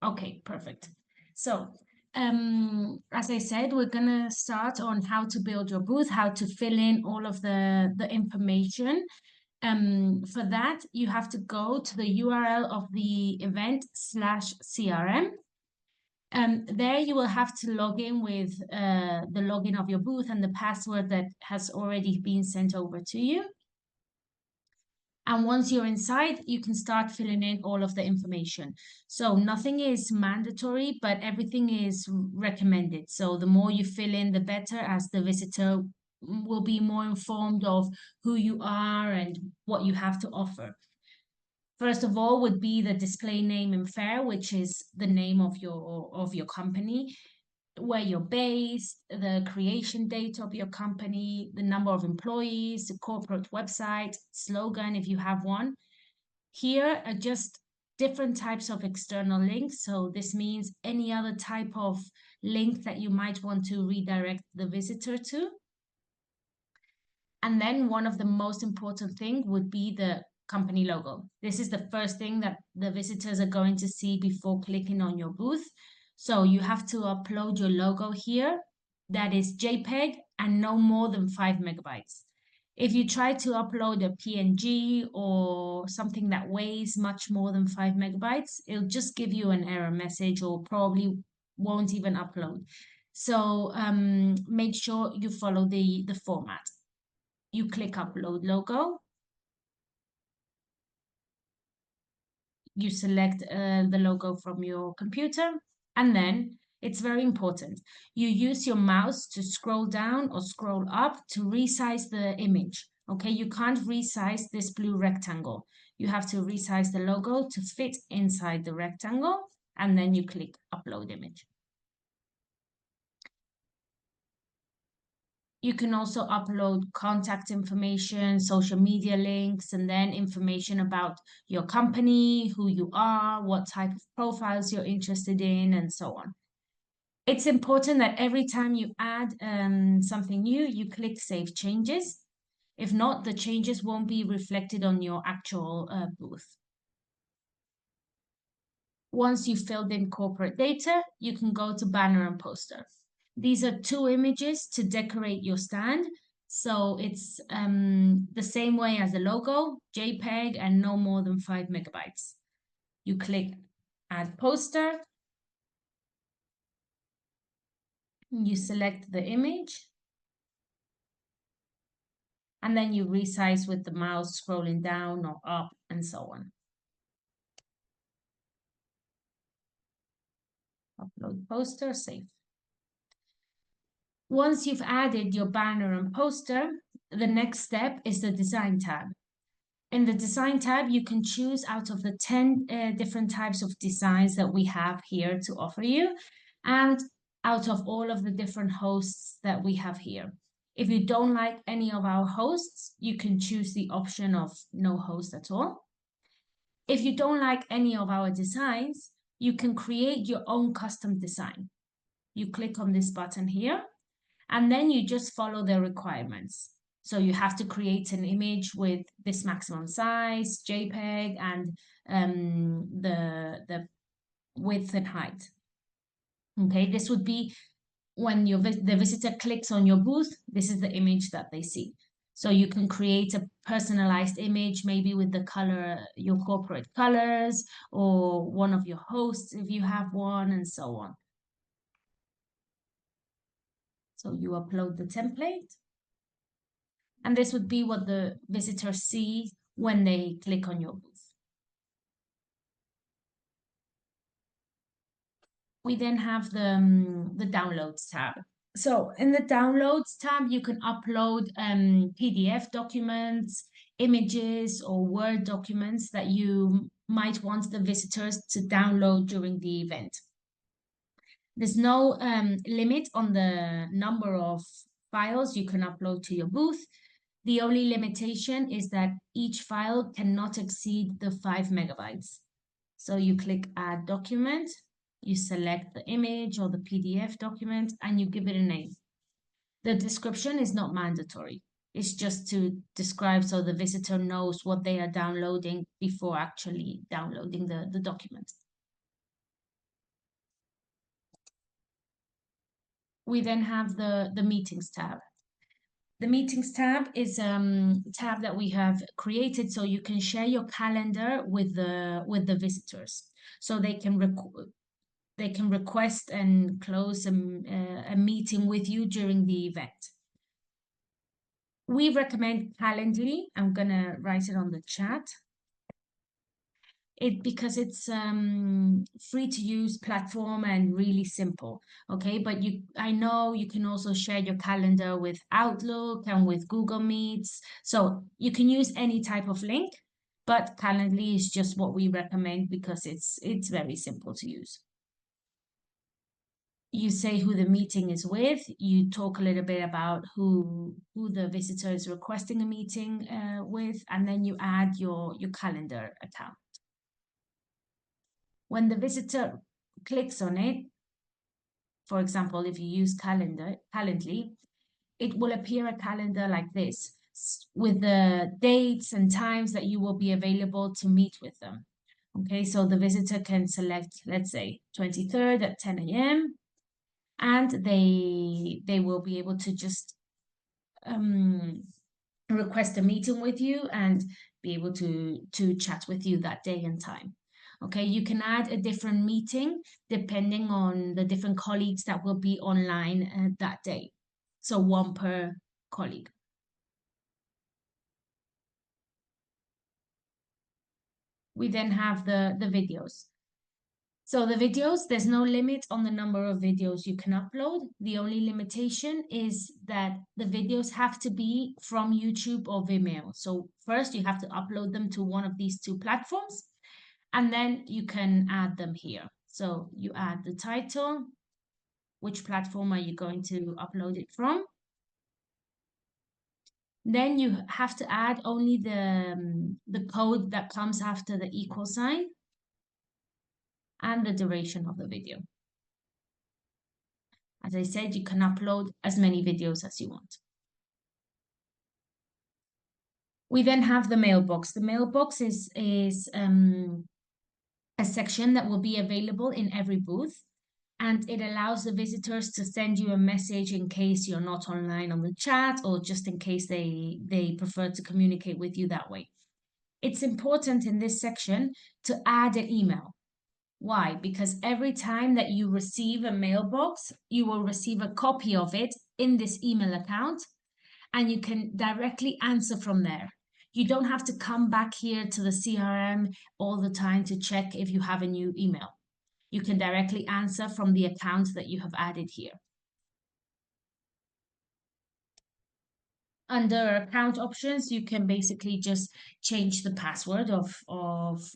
Okay, perfect. So, as I said, we're gonna start on how to build your booth, how to fill in all of the information. For that, you have to go to the URL of the event/CRM. There you will have to log in with the login of your booth and the password that has already been sent over to you. And once you're inside, you can start filling in all of the information. So nothing is mandatory, but everything is recommended. So the more you fill in, the better, as the visitor will be more informed of who you are and what you have to offer. First of all would be the display name and fare, which is the name of your company, where you're based, the creation date of your company, the number of employees, the corporate website, slogan if you have one. Here are just different types of external links. So this means any other type of link that you might want to redirect the visitor to. And then one of the most important thing would be the company logo. This is the first thing that the visitors are going to see before clicking on your booth. So you have to upload your logo here. That is JPEG and no more than 5 megabytes. If you try to upload a PNG or something that weighs much more than 5 megabytes, it'll just give you an error message or probably won't even upload. So make sure you follow the format. You click upload logo. You select the logo from your computer, and then it's very important. You use your mouse to scroll down or scroll up to resize the image. Okay, you can't resize this blue rectangle. You have to resize the logo to fit inside the rectangle, and then you click upload image. You can also upload contact information, social media links, and then information about your company, who you are, what type of profiles you're interested in, and so on. It's important that every time you add something new, you click Save Changes. If not, the changes won't be reflected on your actual booth. Once you've filled in corporate data, you can go to banner and poster. These are two images to decorate your stand. So it's the same way as the logo, JPEG, and no more than 5 megabytes. You click Add Poster. You select the image. And then you resize with the mouse scrolling down or up and so on. Upload poster, save. Once you've added your banner and poster, the next step is the Design tab. In the Design tab, you can choose out of the 10 different types of designs that we have here to offer you, and out of all of the different hosts that we have here. If you don't like any of our hosts, you can choose the option of no host at all. If you don't like any of our designs, you can create your own custom design. You click on this button here, and then you just follow the requirements. So you have to create an image with this maximum size, JPEG, and the width and height. Okay, this would be when the visitor clicks on your booth, this is the image that they see. So you can create a personalized image, maybe with the color, your corporate colors, or one of your hosts if you have one, and so on. So you upload the template. And this would be what the visitors see when they click on your booth. We then have the Downloads tab. So in the Downloads tab, you can upload PDF documents, images, or Word documents that you might want the visitors to download during the event. There's no limit on the number of files you can upload to your booth. The only limitation is that each file cannot exceed the 5 megabytes. So you click Add Document, you select the image or the PDF document, and you give it a name. The description is not mandatory. It's just to describe so the visitor knows what they are downloading before actually downloading the document. We then have the meetings tab. The meetings tab is tab that we have created so you can share your calendar with the visitors, so they can request and close a meeting with you during the event. We recommend Calendly. I'm gonna write it on the chat. Because it's free to use platform and really simple. Okay, but I know you can also share your calendar with Outlook and with Google Meets, so you can use any type of link, but Calendly is just what we recommend because it's very simple to use. You say who the meeting is with, you talk a little bit about who the visitor is requesting a meeting with, and then you add your calendar account. When the visitor clicks on it, for example, if you use Calendly, it will appear a calendar like this with the dates and times that you will be available to meet with them. Okay, so the visitor can select, let's say, 23rd at 10 a.m. and they will be able to just request a meeting with you and be able to chat with you that day and time. Okay, you can add a different meeting depending on the different colleagues that will be online that day. So one per colleague. We then have the videos. So the videos, there's no limit on the number of videos you can upload. The only limitation is that the videos have to be from YouTube or Vimeo. So first you have to upload them to one of these two platforms, and then you can add them here. So you add the title, which platform are you going to upload it from? Then you have to add only the code that comes after the equal sign and the duration of the video. As I said, you can upload as many videos as you want. We then have the mailbox. The mailbox is a section that will be available in every booth, and it allows the visitors to send you a message in case you're not online on the chat, or just in case they prefer to communicate with you that way. It's important in this section to add an email. Why? Because every time that you receive a mailbox, you will receive a copy of it in this email account, and you can directly answer from there. You don't have to come back here to the CRM all the time to check if you have a new email. You can directly answer from the account that you have added here. Under account options, you can basically just change the password of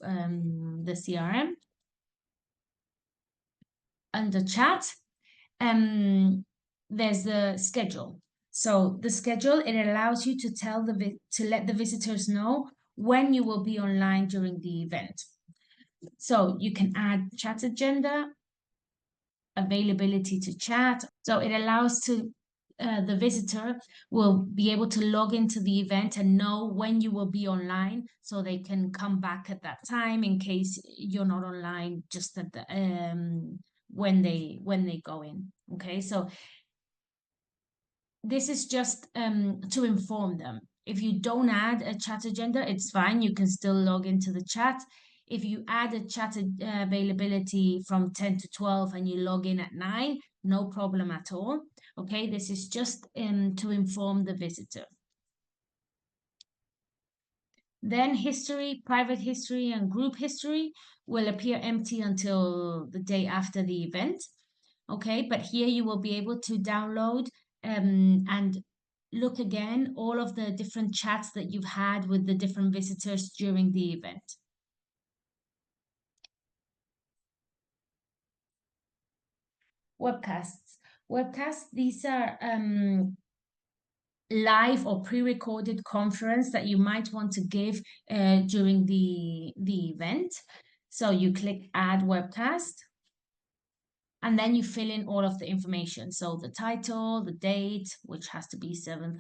the CRM. Under chat, there's the schedule. So the schedule, it allows you to let the visitors know when you will be online during the event. So you can add chat agenda, availability to chat. So it allows the visitor will be able to log into the event and know when you will be online, so they can come back at that time in case you're not online just at the when they go in. Okay, so this is just to inform them. If you don't add a chat agenda, it's fine. You can still log into the chat. If you add a chat availability from 10 to 12 and you log in at 9, no problem at all. Okay, this is just to inform the visitor. Then history, private history, and group history will appear empty until the day after the event. Okay, but here you will be able to download and look again all of the different chats that you've had with the different visitors during the event. Webcasts. Webcasts, these are live or pre-recorded conference that you might want to give during the event. So you click add webcast, and then you fill in all of the information. So the title, the date, which has to be 7th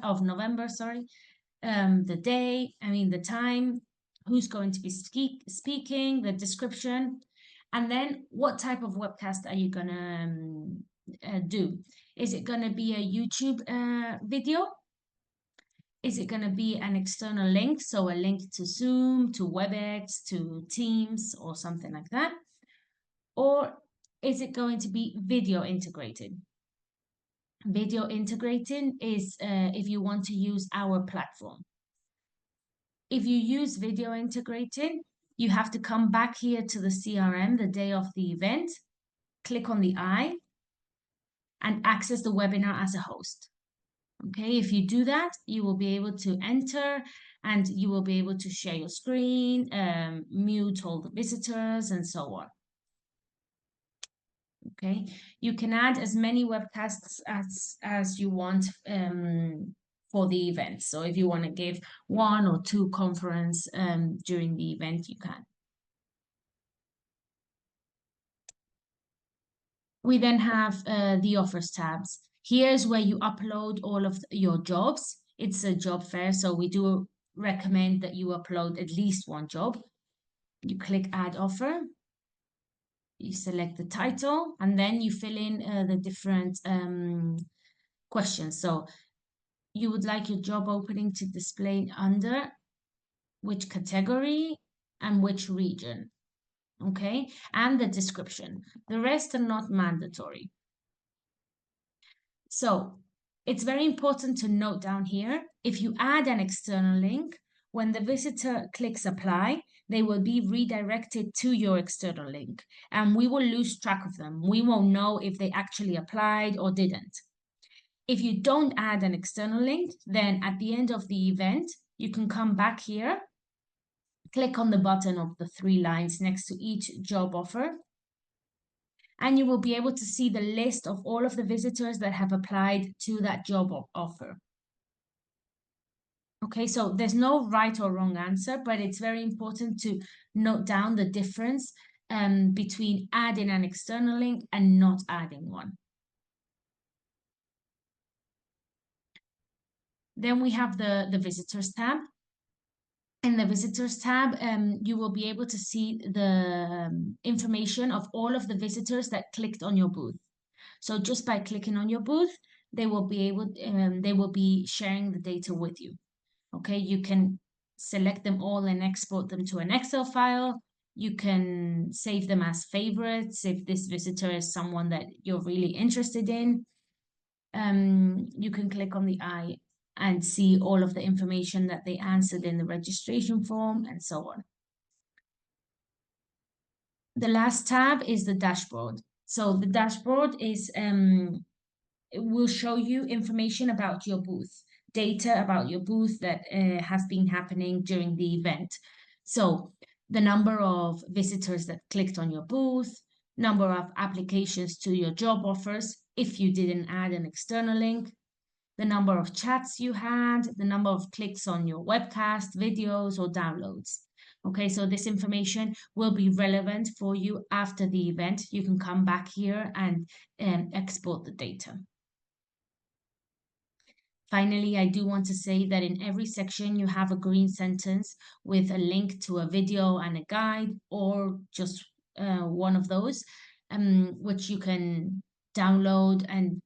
of November, sorry. The day, the time, who's going to be speaking, the description, and then what type of webcast are you gonna do? Is it going to be a YouTube video? Is it going to be an external link? So a link to Zoom, to WebEx, to Teams, or something like that? Or is it going to be video integrated? Video integrating is if you want to use our platform. If you use video integrating, you have to come back here to the CRM the day of the event, click on the eye, and access the webinar as a host. Okay, if you do that, you will be able to enter and you will be able to share your screen, mute all the visitors, and so on. Okay, you can add as many webcasts as you want for the event. So if you want to give 1 or 2 conference during the event, you can. We then have the offers tabs. Here's where you upload all of your jobs. It's a job fair, so we do recommend that you upload at least 1 job. You click add offer. You select the title, and then you fill in the different questions. So you would like your job opening to display under which category and which region, okay? And the description. The rest are not mandatory. So it's very important to note down here, if you add an external link, when the visitor clicks apply, they will be redirected to your external link, and we will lose track of them. We won't know if they actually applied or didn't. If you don't add an external link, then at the end of the event, you can come back here, click on the button of the 3 lines next to each job offer, and you will be able to see the list of all of the visitors that have applied to that job offer. Okay, so there's no right or wrong answer, but it's very important to note down the difference between adding an external link and not adding one. Then we have the visitors tab. In the visitors tab, you will be able to see the information of all of the visitors that clicked on your booth. So just by clicking on your booth, they will be sharing the data with you. Okay, you can select them all and export them to an Excel file. You can save them as favorites if this visitor is someone that you're really interested in. You can click on the eye and see all of the information that they answered in the registration form and so on. The last tab is the dashboard. So the dashboard is it will show you information about your booth, data about your booth that has been happening during the event. So the number of visitors that clicked on your booth, number of applications to your job offers if you didn't add an external link, the number of chats you had, the number of clicks on your webcast, videos, or downloads. Okay, so this information will be relevant for you after the event. You can come back here and export the data. Finally, I do want to say that in every section you have a green sentence with a link to a video and a guide, or just one of those, which you can download and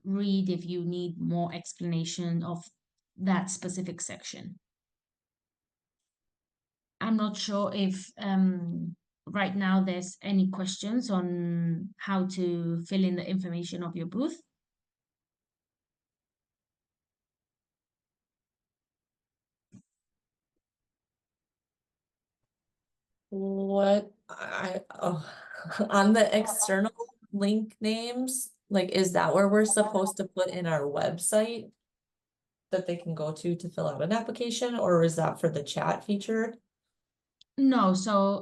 read if you need more explanation of that specific section. I'm not sure if right now there's any questions on how to fill in the information of your booth. What on the external link names, like, is that where we're supposed to put in our website that they can go to fill out an application, or is that for the chat feature? No, so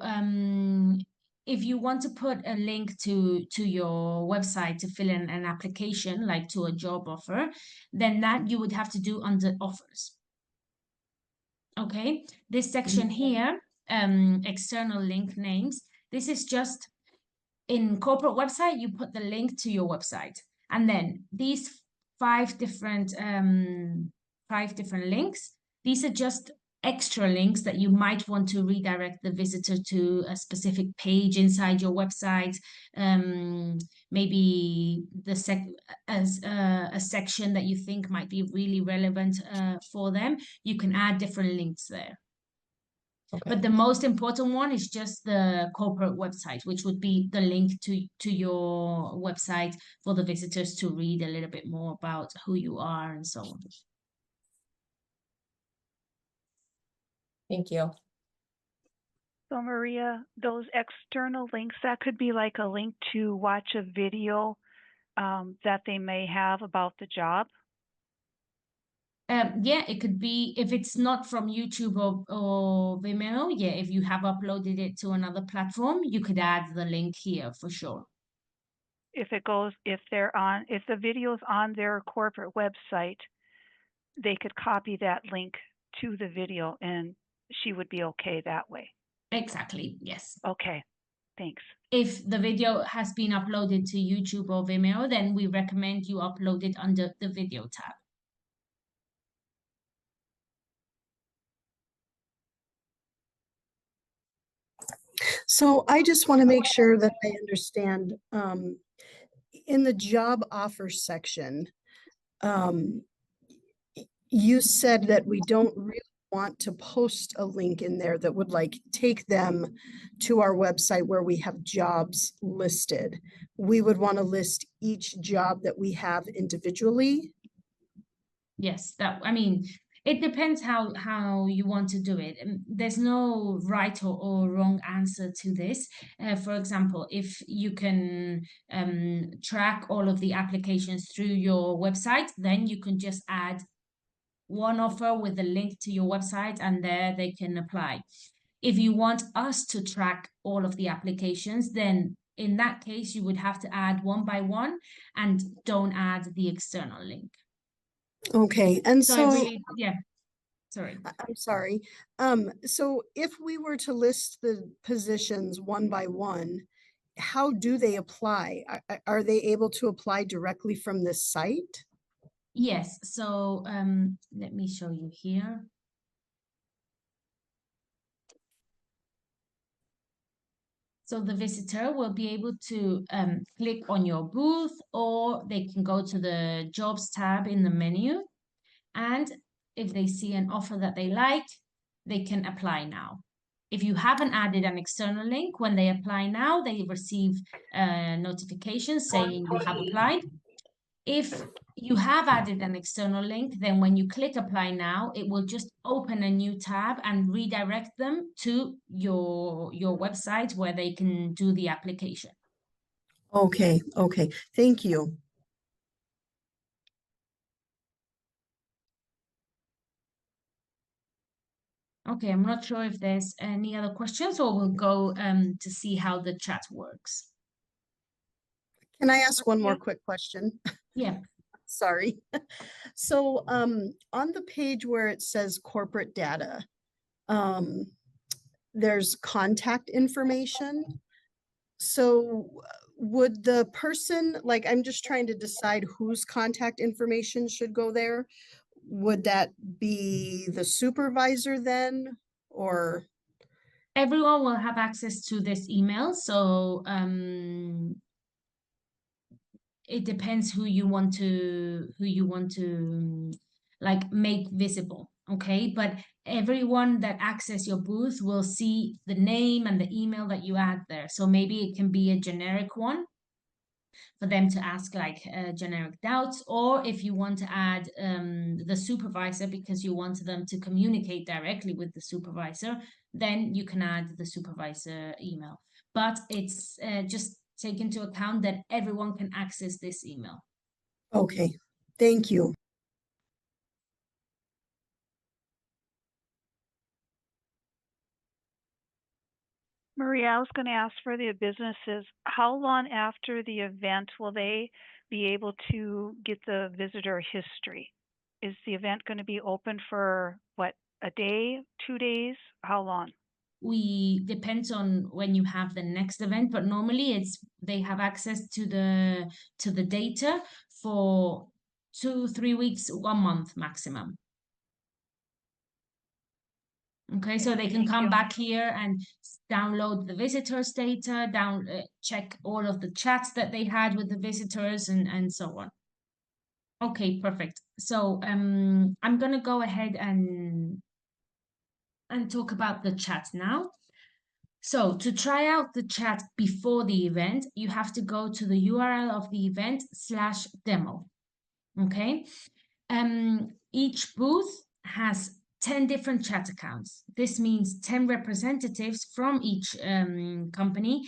if you want to put a link to your website to fill in an application, like to a job offer, then that you would have to do under offers. Okay, this section here, external link names, this is just in corporate website, you put the link to your website, and then these 5 different links, these are just extra links that you might want to redirect the visitor to a specific page inside your website, maybe as a section that you think might be really relevant for them, you can add different links there. Okay. But the most important one is just the corporate website, which would be the link to your website for the visitors to read a little bit more about who you are and so on. Thank you. So Maria, those external links, that could be like a link to watch a video that they may have about the job. Yeah, it could be, if it's not from YouTube or Vimeo, yeah, if you have uploaded it to another platform, you could add the link here for sure. If the video's on their corporate website, they could copy that link to the video and she would be okay that way. Exactly, yes. Okay, thanks. If the video has been uploaded to YouTube or Vimeo, then we recommend you upload it under the video tab. So I just want to make sure that I understand, in the job offer section, you said that we don't really want to post a link in there that would like take them to our website where we have jobs listed. We would want to list each job that we have individually. Yes, I mean, it depends how you want to do it. There's no right or wrong answer to this. For example, if you can track all of the applications through your website, then you can just add one offer with a link to your website and there they can apply. If you want us to track all of the applications, then in that case, you would have to add one by one and don't add the external link. Okay, and so yeah, sorry. I'm sorry. So if we were to list the positions one by one, how do they apply? Are they able to apply directly from this site? Yes, so let me show you here. So the visitor will be able to click on your booth, or they can go to the jobs tab in the menu. And if they see an offer that they like, they can apply now. If you haven't added an external link, when they apply now, they receive a notification saying you have applied. If you have added an external link, then when you click apply now, it will just open a new tab and redirect them to your website where they can do the application. Okay, okay, thank you. Okay, I'm not sure if there's any other questions, or we'll go to see how the chat works. Can I ask one more quick question? Yeah. Sorry. So on the page where it says corporate data, there's contact information. So would the person, like, I'm just trying to decide whose contact information should go there. Would that be the supervisor then, or? Everyone will have access to this email, so it depends who you want to like make visible, okay? But everyone that access your booth will see the name and the email that you add there. So maybe it can be a generic one for them to ask like generic doubts, or if you want to add the supervisor because you want them to communicate directly with the supervisor, then you can add the supervisor email. But it's just take into account that everyone can access this email. Okay, thank you. Maria, I was going to ask for the businesses, how long after the event will they be able to get the visitor history? Is the event going to be open for what, a day, 2 days? How long? We depends on when you have the next event, but normally they have access to the data for 2-3 weeks, 1 month maximum. Okay, so they can Thank come you. back here and download the visitors data, check all of the chats that they had with the visitors and so on. Okay, perfect. So I'm gonna go ahead and talk about the chat now. So to try out the chat before the event, you have to go to the URL of the event /demo. Okay. Each booth has 10 different chat accounts. This means 10 representatives from each company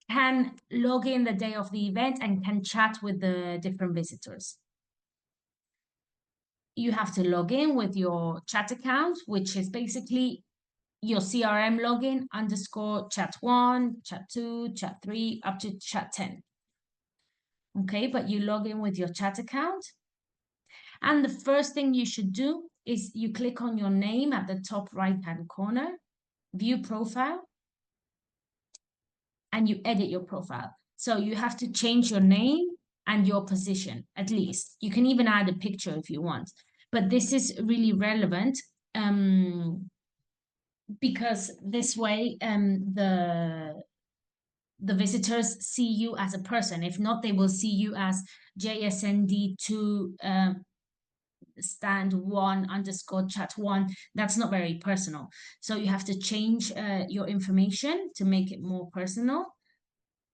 can log in the day of the event and can chat with the different visitors. You have to log in with your chat account, which is basically your CRM login _ chat 1, chat 2, chat 3, up to chat 10. Okay, but you log in with your chat account. And the first thing you should do is you click on your name at the top right-hand corner, view profile, and you edit your profile. So you have to change your name and your position, at least. You can even add a picture if you want. But this is really relevant because this way the visitors see you as a person. If not, they will see you as JSND2 stand 1 _ chat 1. That's not very personal. So you have to change your information to make it more personal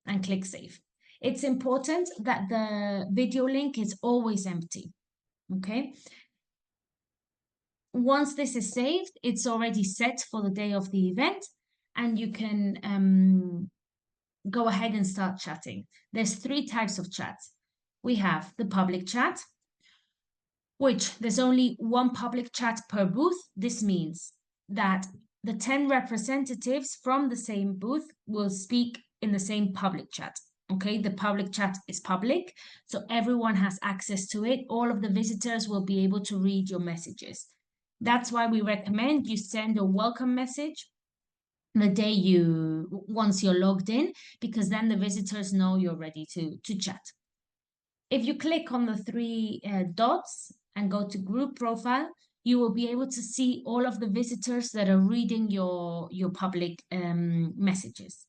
and click save. It's important that the video link is always empty. Okay. Once this is saved, it's already set for the day of the event, and you can go ahead and start chatting. There's 3 types of chats. We have the public chat, which there's only 1 public chat per booth. This means that the 10 representatives from the same booth will speak in the same public chat. Okay, the public chat is public, so everyone has access to it. All of the visitors will be able to read your messages. That's why we recommend you send a welcome message the day once you're logged in, because then the visitors know you're ready to chat. If you click on the 3 dots and go to group profile, you will be able to see all of the visitors that are reading your public messages.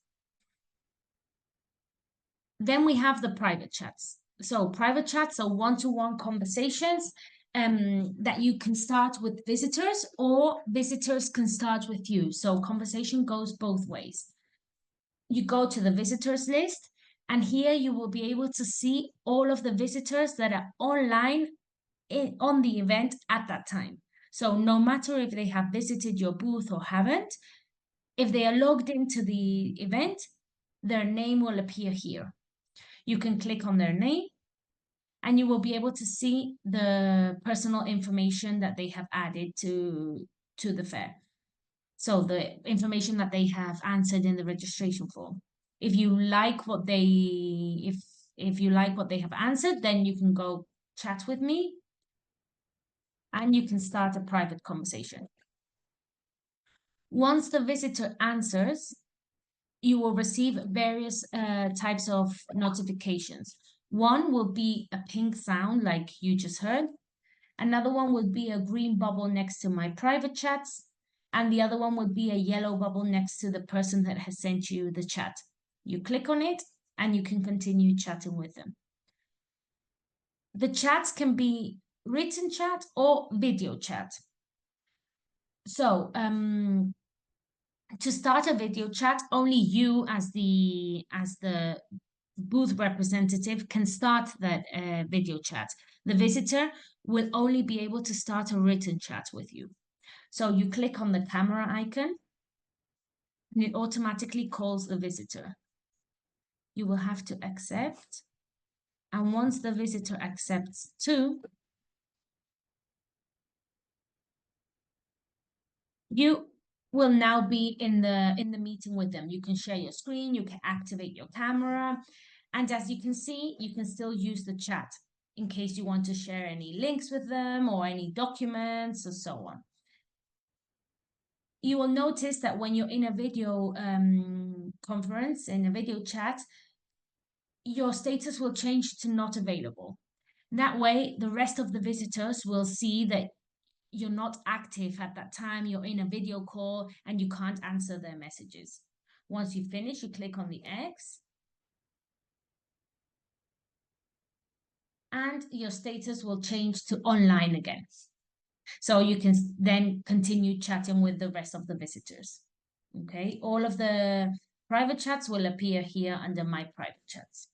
Then we have the private chats. So private chats are one-to-one conversations that you can start with visitors, or visitors can start with you. So conversation goes both ways. You go to the visitors list, and here you will be able to see all of the visitors that are online on the event at that time. So no matter if they have visited your booth or haven't, if they are logged into the event, their name will appear here. You can click on their name, and you will be able to see the personal information that they have added to the fair. So the information that they have answered in the registration form. If you like what they if you like what they have answered, then you can go chat with me and you can start a private conversation. Once the visitor answers, you will receive various types of notifications. One will be a pink sound like you just heard. Another one would be a green bubble next to my private chats. And the other one would be a yellow bubble next to the person that has sent you the chat. You click on it and you can continue chatting with them. The chats can be written chat or video chat. So to start a video chat, only you as the booth representative can start that video chat. The visitor will only be able to start a written chat with you. So you click on the camera icon and it automatically calls the visitor. You will have to accept. And once the visitor accepts too, you will now be in the meeting with them. You can share your screen, you can activate your camera, and as you can see, you can still use the chat in case you want to share any links with them or any documents or so on. You will notice that when you're in a video conference, in a video chat, your status will change to not available. That way, the rest of the visitors will see that you're not active at that time, you're in a video call and you can't answer their messages. Once you finish, you click on the X and your status will change to online again. So you can then continue chatting with the rest of the visitors. Okay, all of the private chats will appear here under my private chats.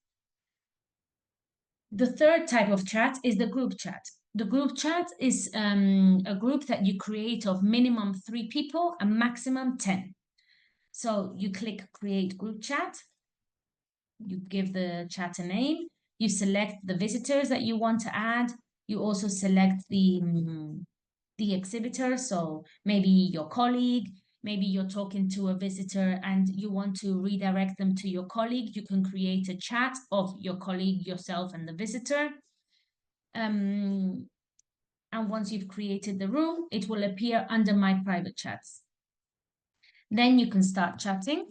The third type of chat is the group chat. The group chat is a group that you create of minimum 3 people and maximum 10. So you click create group chat, you give the chat a name, you select the visitors that you want to add, you also select the exhibitor, so maybe your colleague, maybe you're talking to a visitor and you want to redirect them to your colleague, you can create a chat of your colleague, yourself, and the visitor. And once you've created the room, it will appear under my private chats. Then you can start chatting.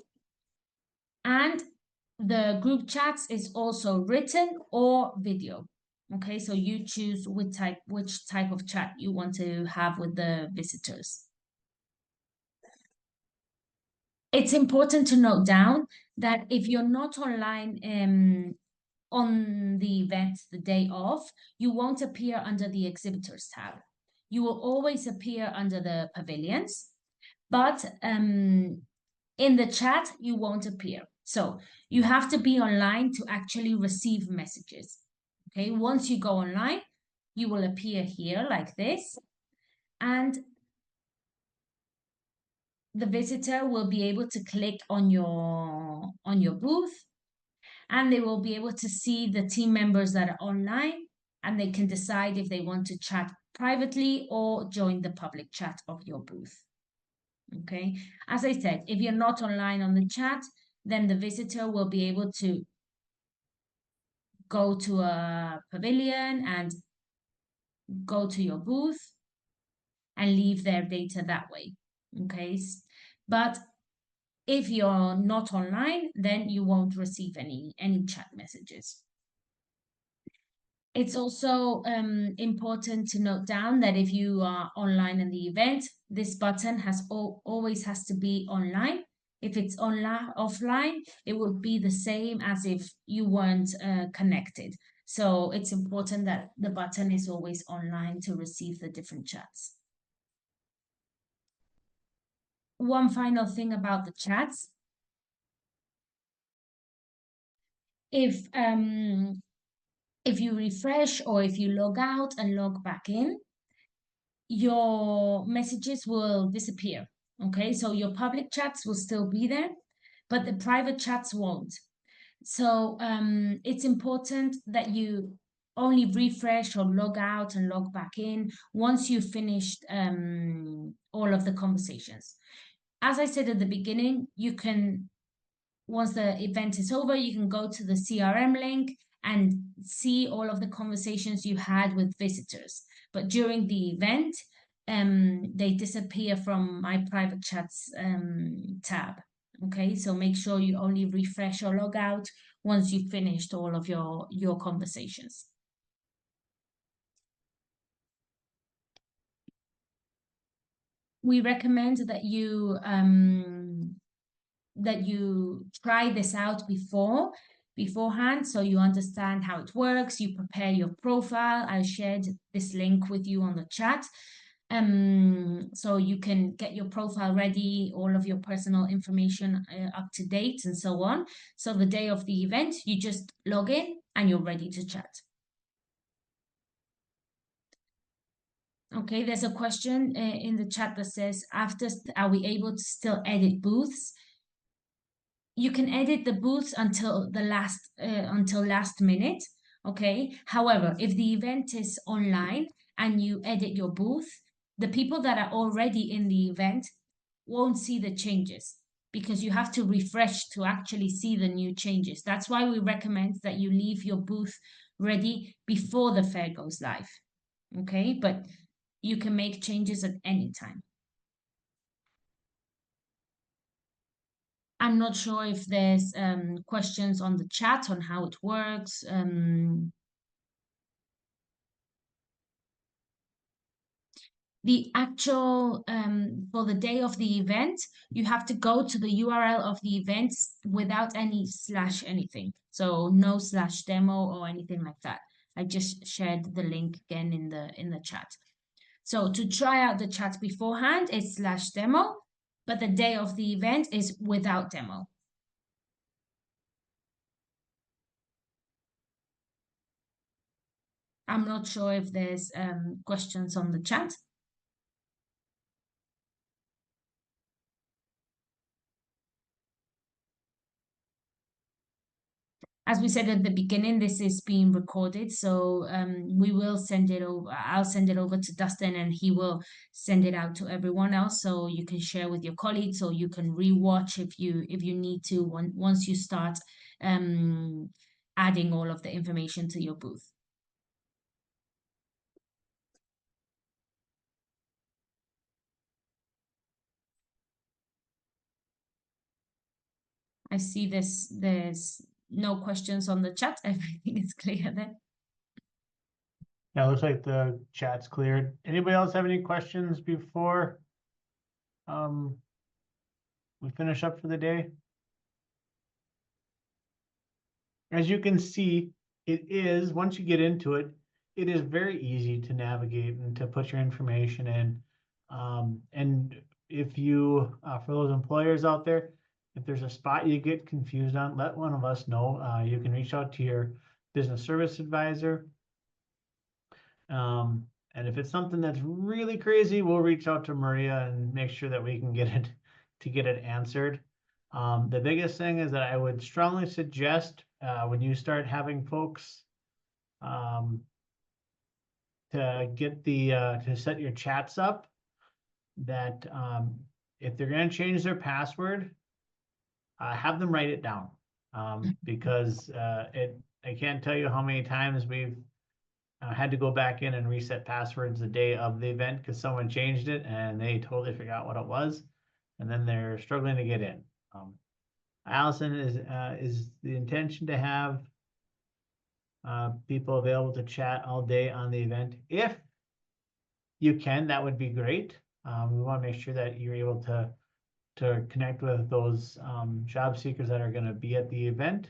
And the group chats is also written or video. Okay, so you choose which type of chat you want to have with the visitors. It's important to note down that if you're not online on the event the day of, you won't appear under the exhibitors tab. You will always appear under the pavilions, but in the chat, you won't appear. So you have to be online to actually receive messages. Okay, once you go online, you will appear here like this, and the visitor will be able to click on your booth, and they will be able to see the team members that are online, and they can decide if they want to chat privately or join the public chat of your booth. Okay, as I said, if you're not online on the chat, then the visitor will be able to go to a pavilion and go to your booth and leave their data that way. Okay, but if you're not online, then you won't receive any chat messages. It's also important to note down that if you are online in the event, this button always has to be online. If it's offline, it will be the same as if you weren't connected. So it's important that the button is always online to receive the different chats. One final thing about the chats. If you refresh or if you log out and log back in, your messages will disappear. Okay, so your public chats will still be there, but the private chats won't. So it's important that you only refresh or log out and log back in once you've finished all of the conversations. As I said at the beginning, you can, once the event is over, you can go to the CRM link and see all of the conversations you had with visitors. But during the event, they disappear from my private chats tab. Okay, so make sure you only refresh or log out once you've finished all of your conversations. We recommend that you try this out beforehand, so you understand how it works, you prepare your profile. I shared this link with you on the chat. So you can get your profile ready, all of your personal information up to date and so on. So the day of the event, you just log in and you're ready to chat. Okay, there's a question in the chat that says, are we able to still edit booths? You can edit the booths until last minute. Okay, however, if the event is online and you edit your booth, the people that are already in the event won't see the changes because you have to refresh to actually see the new changes. That's why we recommend that you leave your booth ready before the fair goes live. Okay, but you can make changes at any time. I'm not sure if there's questions on the chat on how it works. The actual for the day of the event, you have to go to the URL of the event without any slash anything. So no slash demo or anything like that. I just shared the link again in the chat. So to try out the chat beforehand, it's slash demo, but the day of the event is without demo. I'm not sure if there's questions on the chat. As we said at the beginning, this is being recorded, so we will send it over. I'll send it over to Dustin, and he will send it out to everyone else, so you can share with your colleagues, or you can rewatch if you need to once you start adding all of the information to your booth. I see there's no questions on the chat. Everything is clear there. Yeah, it looks like the chat's cleared. Anybody else have any questions before we finish up for the day? As you can see, it is, once you get into it, it is very easy to navigate and to put your information in. And if you, for those employers out there, if there's a spot you get confused on, let one of us know. You can reach out to your business service advisor. And if it's something that's really crazy, we'll reach out to Maria and make sure that we can get it answered. The biggest thing is that I would strongly suggest when you start having folks to get to set your chats up, that if they're going to change their password, have them write it down, because I can't tell you how many times we've had to go back in and reset passwords the day of the event because someone changed it and they totally forgot what it was, and then they're struggling to get in. Allison, is the intention to have people available to chat all day on the event? If you can, that would be great. We want to make sure that you're able to connect with those job seekers that are going to be at the event.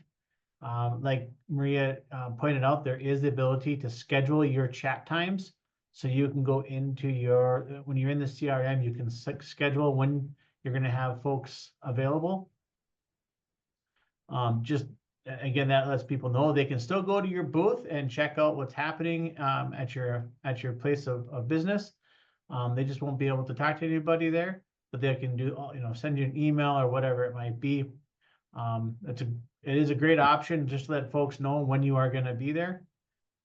Like Maria pointed out, there is the ability to schedule your chat times. So you can go into when you're in the CRM, you can schedule when you're going to have folks available. Just again, that lets people know they can still go to your booth and check out what's happening at your place of business. They just won't be able to talk to anybody there, but they can do, send you an email or whatever it might be. It is a great option just to let folks know when you are going to be there.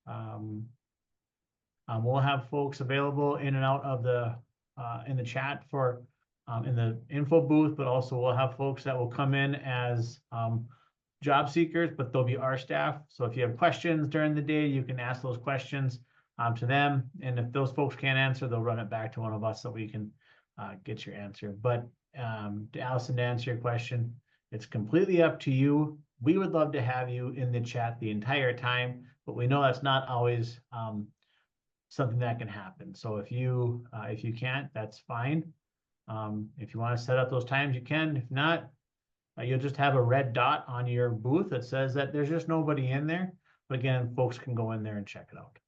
We'll have folks available in and out of in the chat for in the info booth, but also we'll have folks that will come in as job seekers, but they'll be our staff. So if you have questions during the day, you can ask those questions to them. And if those folks can't answer, they'll run it back to one of us so we can get your answer. But to Allison, to answer your question, it's completely up to you. We would love to have you in the chat the entire time, but we know that's not always something that can happen. So if you can't, that's fine. If you want to set up those times, you can. If not, you'll just have a red dot on your booth that says that there's just nobody in there. But again, folks can go in there and check it out.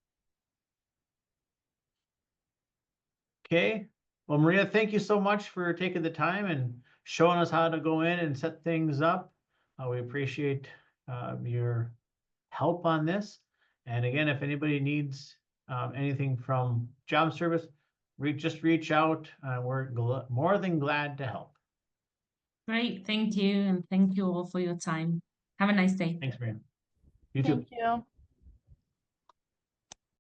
Okay. Well, Maria, thank you so much for taking the time and showing us how to go in and set things up. We appreciate your help on this. And again, if anybody needs anything from Job Service, just reach out. We're more than glad to help. Great, thank you, and thank you all for your time. Have a nice day. Thanks, Maria. You too. Thank you.